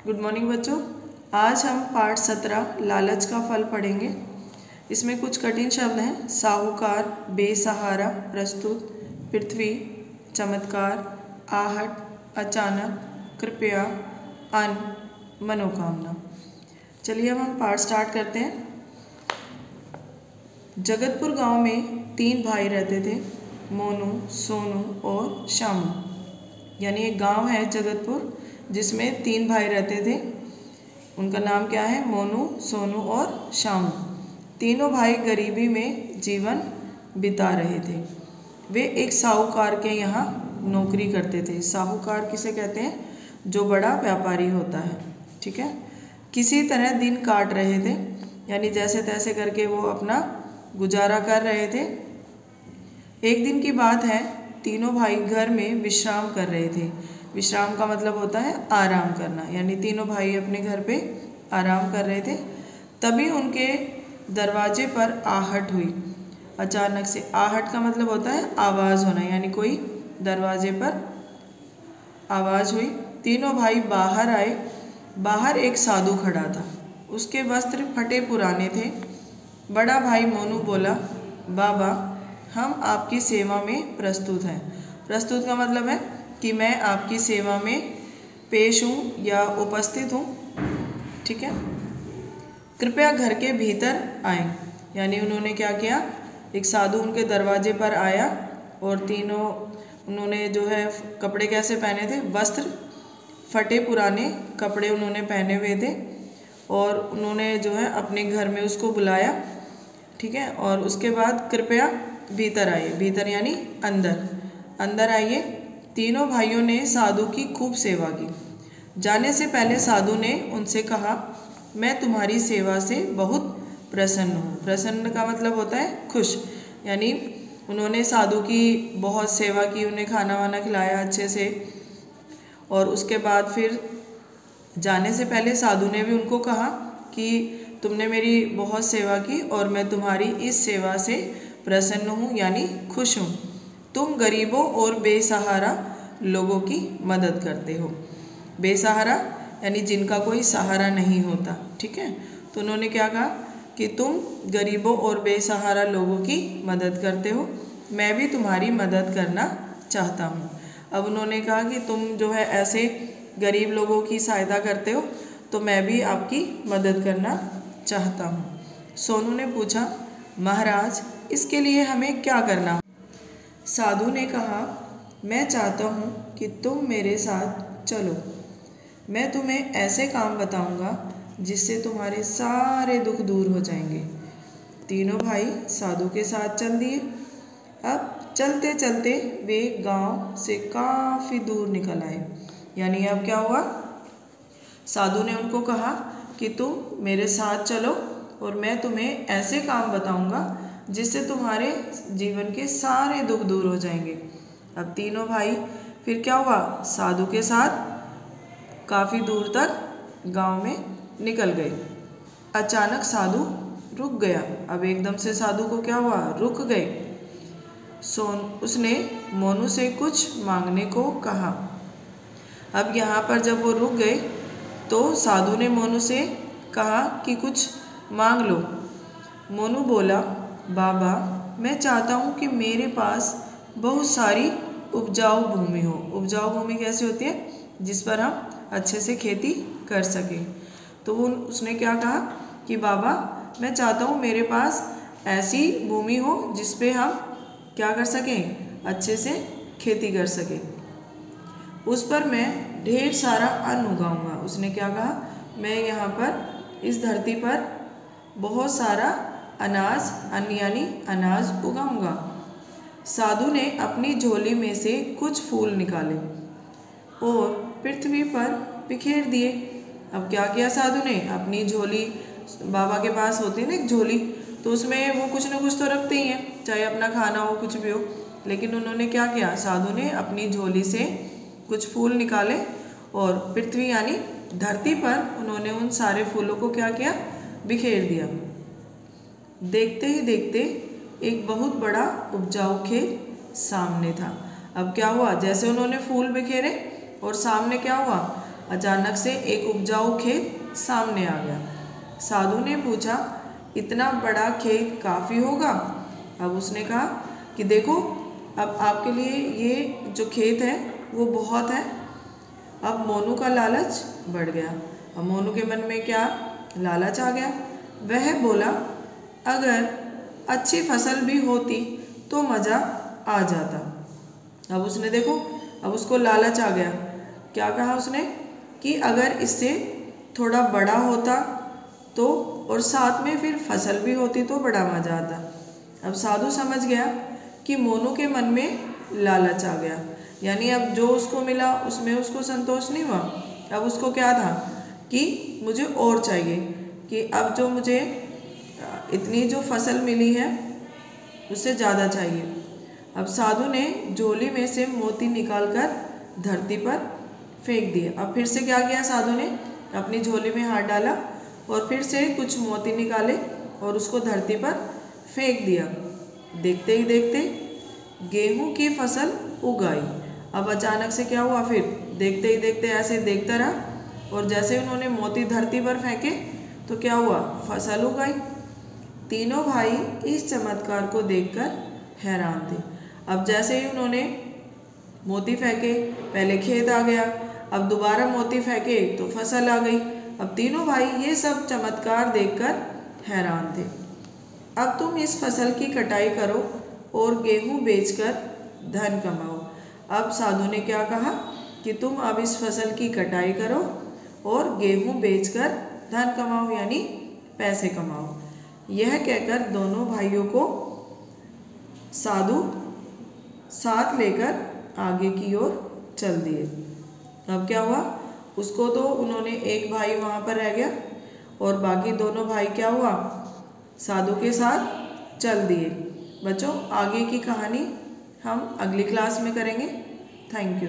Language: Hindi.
गुड मॉर्निंग बच्चों। आज हम पाठ 17 लालच का फल पढ़ेंगे। इसमें कुछ कठिन शब्द हैं। साहूकार, बेसहारा, प्रस्तुत, पृथ्वी, चमत्कार, आहट, अचानक, कृपया, अन्न, मनोकामना। चलिए अब हम पाठ स्टार्ट करते हैं। जगतपुर गांव में 3 भाई रहते थे, मोनू, सोनू और शामू। यानी एक गांव है जगतपुर जिसमें 3 भाई रहते थे। उनका नाम क्या है? मोनू, सोनू और शामू। तीनों भाई गरीबी में जीवन बिता रहे थे। वे एक साहूकार के यहाँ नौकरी करते थे। साहूकार किसे कहते हैं? जो बड़ा व्यापारी होता है। ठीक है। किसी तरह दिन काट रहे थे, यानी जैसे तैसे करके वो अपना गुजारा कर रहे थे। एक दिन की बात है, तीनों भाई घर में विश्राम कर रहे थे। विश्राम का मतलब होता है आराम करना, यानी तीनों भाई अपने घर पे आराम कर रहे थे। तभी उनके दरवाजे पर आहट हुई। अचानक से, आहट का मतलब होता है आवाज़ होना, यानी कोई दरवाजे पर आवाज़ हुई। तीनों भाई बाहर आए। बाहर एक साधु खड़ा था। उसके वस्त्र फटे पुराने थे। बड़ा भाई मोनू बोला, बाबा, हम आपकी सेवा में प्रस्तुत हैं। प्रस्तुत का मतलब है कि मैं आपकी सेवा में पेश हूँ या उपस्थित हूँ। ठीक है। कृपया घर के भीतर आए। यानी उन्होंने क्या किया? एक साधु उनके दरवाजे पर आया और तीनों उन्होंने जो है कपड़े कैसे पहने थे? वस्त्र फटे पुराने कपड़े उन्होंने पहने हुए थे और उन्होंने जो है अपने घर में उसको बुलाया। ठीक है। और उसके बाद कृपया भीतर आइए। भीतर यानी अंदर। अंदर आइए। तीनों भाइयों ने साधु की खूब सेवा की। जाने से पहले साधु ने उनसे कहा, मैं तुम्हारी सेवा से बहुत प्रसन्न हूँ। प्रसन्न का मतलब होता है खुश। यानी उन्होंने साधु की बहुत सेवा की, उन्हें खाना वाना खिलाया अच्छे से। और उसके बाद फिर जाने से पहले साधु ने भी उनको कहा कि तुमने मेरी बहुत सेवा की और मैं तुम्हारी इस सेवा से प्रसन्न हूँ, यानी खुश हूँ। तुम गरीबों और बेसहारा लोगों की मदद करते हो। बेसहारा यानी जिनका कोई सहारा नहीं होता। ठीक है। तो उन्होंने क्या कहा कि तुम गरीबों और बेसहारा लोगों की मदद करते हो, मैं भी तुम्हारी मदद करना चाहता हूँ। अब उन्होंने कहा कि तुम जो है ऐसे गरीब लोगों की सहायता करते हो तो मैं भी आपकी मदद करना चाहता हूँ। सोनू ने पूछा, महाराज, इसके लिए हमें क्या करना? साधु ने कहा, मैं चाहता हूँ कि तुम मेरे साथ चलो। मैं तुम्हें ऐसे काम बताऊँगा जिससे तुम्हारे सारे दुख दूर हो जाएंगे। तीनों भाई साधु के साथ चल दिए। अब चलते चलते वे गांव से काफ़ी दूर निकल आए। यानी अब क्या हुआ? साधु ने उनको कहा कि तुम मेरे साथ चलो और मैं तुम्हें ऐसे काम बताऊंगा जिससे तुम्हारे जीवन के सारे दुख दूर हो जाएंगे। अब तीनों भाई फिर क्या हुआ? साधु के साथ काफ़ी दूर तक गांव में निकल गए। अचानक साधु रुक गया। अब एकदम से साधु को क्या हुआ? रुक गए। उसने मोनू से कुछ मांगने को कहा। अब यहाँ पर जब वो रुक गए तो साधु ने मोनू से कहा कि कुछ मांग लो। मोनू बोला, बाबा, मैं चाहता हूँ कि मेरे पास बहुत सारी उपजाऊ भूमि हो। उपजाऊ भूमि कैसे होती है? जिस पर हम अच्छे से खेती कर सकें। तो उसने क्या कहा कि बाबा, मैं चाहता हूँ मेरे पास ऐसी भूमि हो जिस पे हम क्या कर सकें? अच्छे से खेती कर सकें। उस पर मैं ढेर सारा अन्न उगाऊंगा। उसने क्या कहा? मैं यहाँ पर इस धरती पर बहुत सारा अनाज, अन्न यानी अनाज उगाऊंगा। साधु ने अपनी झोली में से कुछ फूल निकाले और पृथ्वी पर बिखेर दिए। अब क्या किया साधु ने? अपनी झोली, बाबा के पास होती है ना एक झोली, तो उसमें वो कुछ ना कुछ तो रखते ही हैं, चाहे अपना खाना हो कुछ भी हो। लेकिन उन्होंने क्या किया? साधु ने अपनी झोली से कुछ फूल निकाले और पृथ्वी यानी धरती पर उन्होंने उन सारे फूलों को क्या किया? बिखेर दिया। देखते ही देखते एक बहुत बड़ा उपजाऊ खेत सामने था। अब क्या हुआ? जैसे उन्होंने फूल बिखेरे और सामने क्या हुआ? अचानक से एक उपजाऊ खेत सामने आ गया। साधु ने पूछा, इतना बड़ा खेत काफ़ी होगा? अब उसने कहा कि देखो, अब आपके लिए ये जो खेत है वो बहुत है। अब मोनू का लालच बढ़ गया। अब मोनू के मन में क्या लालच आ गया? वह बोला, अगर अच्छी फसल भी होती तो मज़ा आ जाता। अब उसने देखो, अब उसको लालच आ गया। क्या कहा उसने कि अगर इससे थोड़ा बड़ा होता तो, और साथ में फिर फसल भी होती तो बड़ा मज़ा आता। अब साधु समझ गया कि मोनू के मन में लालच आ गया, यानी अब जो उसको मिला उसमें उसको संतोष नहीं हुआ। अब उसको क्या था कि मुझे और चाहिए, कि अब जो मुझे इतनी जो फसल मिली है उससे ज़्यादा चाहिए। अब साधु ने झोली में से मोती निकालकर धरती पर फेंक दिए। अब फिर से क्या किया साधु ने, अपनी झोली में हाथ डाला और फिर से कुछ मोती निकाले और उसको धरती पर फेंक दिया। देखते ही देखते गेहूं की फसल उग आई। अब अचानक से क्या हुआ, फिर देखते ही देखते ऐसे देखता रहा और जैसे उन्होंने मोती धरती पर फेंके तो क्या हुआ, फसल उग आई। तीनों भाई इस चमत्कार को देखकर हैरान थे। अब जैसे ही उन्होंने मोती फेंके, पहले खेत आ गया, अब दोबारा मोती फेंके तो फसल आ गई। अब तीनों भाई ये सब चमत्कार देखकर हैरान थे। अब तुम इस फसल की कटाई करो और गेहूं बेचकर धन कमाओ। अब साधु ने क्या कहा कि तुम अब इस फसल की कटाई करो और गेहूं बेचकर धन कमाओ, यानी पैसे कमाओ। यह कहकर दोनों भाइयों को साधु साथ लेकर आगे की ओर चल दिए। अब क्या हुआ, उसको तो उन्होंने, एक भाई वहाँ पर रह गया और बाकी दोनों भाई क्या हुआ, साधु के साथ चल दिए। बच्चों, आगे की कहानी हम अगली क्लास में करेंगे। Thank you.